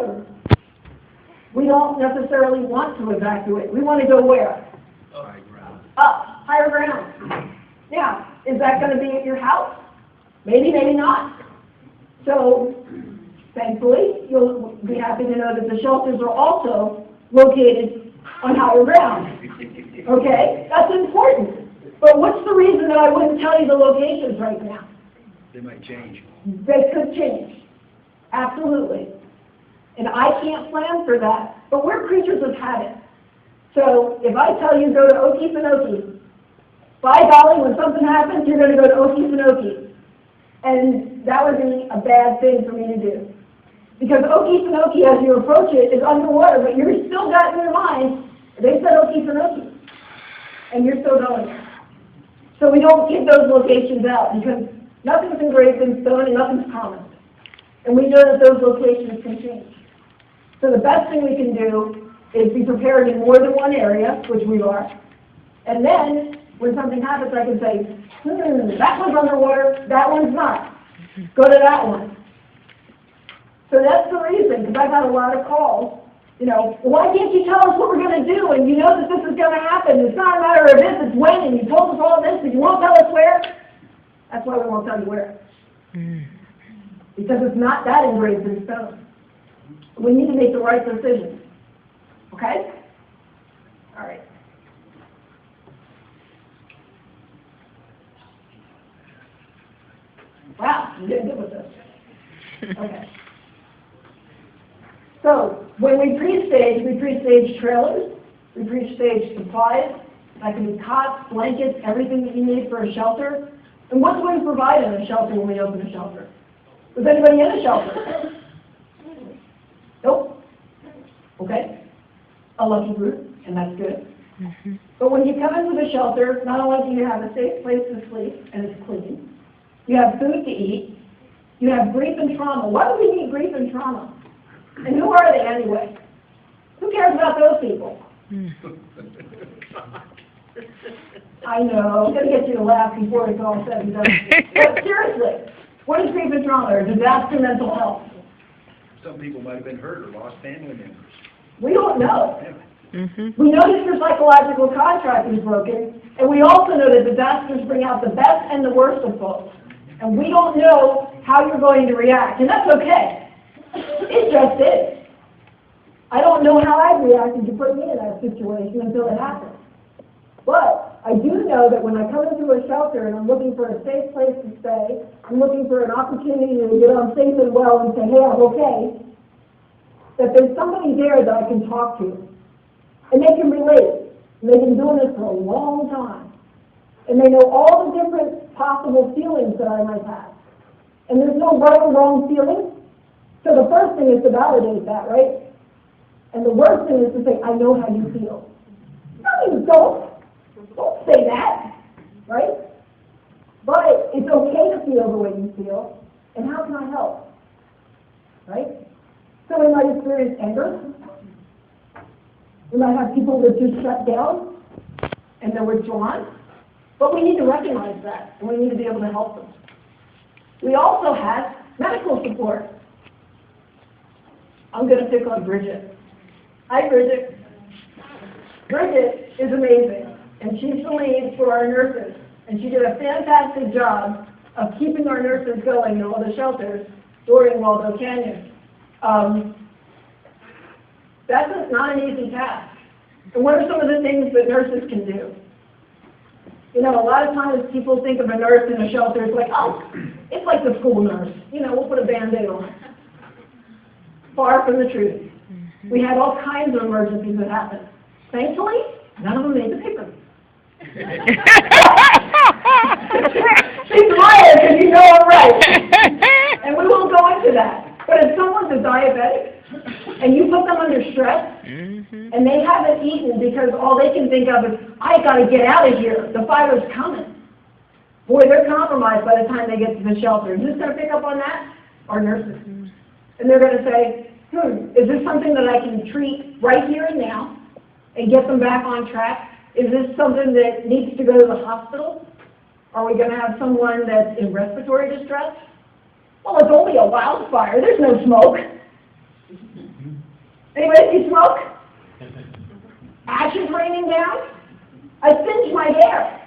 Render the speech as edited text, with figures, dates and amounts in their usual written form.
road. We don't necessarily want to evacuate. We want to go where? High ground. Up, higher ground. Now, is that going to be at your house? Maybe, maybe not. So, thankfully, you'll be happy to know that the shelters are also located on higher ground. Okay? That's important. But what's the reason that I wouldn't tell you the locations right now? They might change. They could change. Absolutely. And I can't plan for that. But we're creatures of habit. So if I tell you go to Okefenokee, by golly, when something happens, you're going to go to Okefenokee. And that would be a bad thing for me to do. Because Okefenokee, as you approach it, is underwater, but you're still got in your mind, they said Okefenokee. And you're still going there. So we don't give those locations out because nothing's engraved in stone and nothing's promised. And we know that those locations can change. So the best thing we can do is be prepared in more than one area, which we are. And then, when something happens, I can say, that one's underwater, that one's not. Go to that one. So that's the reason, because I've had a lot of calls. You know, why can't you tell us what we're going to do? And you know that this is going to happen. It's not a matter of if, it's when. And you told us all this, but you won't tell us where. That's why we won't tell you where. Because it's not that engraved in stone. We need to make the right decision. Okay? All right. Wow, you did good with this. Okay. So, when we pre-stage trailers, we pre-stage supplies. That can be cots, blankets, everything that you need for a shelter. And what do we provide in a shelter when we open a shelter? Was anybody in a shelter? Nope. Okay. A lucky group, and that's good. But when you come into the shelter, not only do you have a safe place to sleep, and it's clean, you have food to eat, you have grief and trauma. Why do we need grief and trauma? And who are they anyway? Who cares about those people? I know, I'm going to get you to laugh before it's all said and done. But seriously, what is grief and trauma, or disaster mental health? Some people might have been hurt or lost family members. We don't know. We know that your psychological contract is broken, and we also know that disasters bring out the best and the worst of folks. And we don't know how you're going to react, and that's okay. It just is. I don't know how I'd react if you put me in that situation until it happens. But I do know that when I come into a shelter and I'm looking for a safe place to stay, I'm looking for an opportunity to get on safe and well and say, hey, I'm okay, that there's somebody there that I can talk to. And they can relate. And they've been doing this for a long time. And they know all the different possible feelings that I might have. And there's no right or wrong feeling. So the first thing is to validate that, right? And the worst thing is to say, I know how you feel. No, you don't. Don't say that, right? But it's okay to feel the way you feel. And how can I help? Right? So we might experience anger. We might have people that just shut down and they're withdrawn. But we need to recognize that, and we need to be able to help them. We also have medical support. I'm going to pick on Bridget. Hi, Bridget. Bridget is amazing, and she's the lead for our nurses. And she did a fantastic job of keeping our nurses going in all the shelters during Waldo Canyon. That's not an easy task. And what are some of the things that nurses can do? You know, a lot of times people think of a nurse in a shelter, it's like, oh, it's like the school nurse. You know, we'll put a Band-Aid on it. Far from the truth. We had all kinds of emergencies that happened. Thankfully, none of them made the paper. She's lying because you know I'm right. And we won't go into that. But if someone's a diabetic, and you put them under stress, and they haven't eaten because all they can think of is, I got to get out of here. The fire's coming. Boy, they're compromised by the time they get to the shelter. Who's going to pick up on that? Our nurses. And they're going to say, is this something that I can treat right here and now and get them back on track? Is this something that needs to go to the hospital? Are we going to have someone that's in respiratory distress? Well, it's only a wildfire. There's no smoke. Anybody see smoke? Ashes raining down? I singed my hair.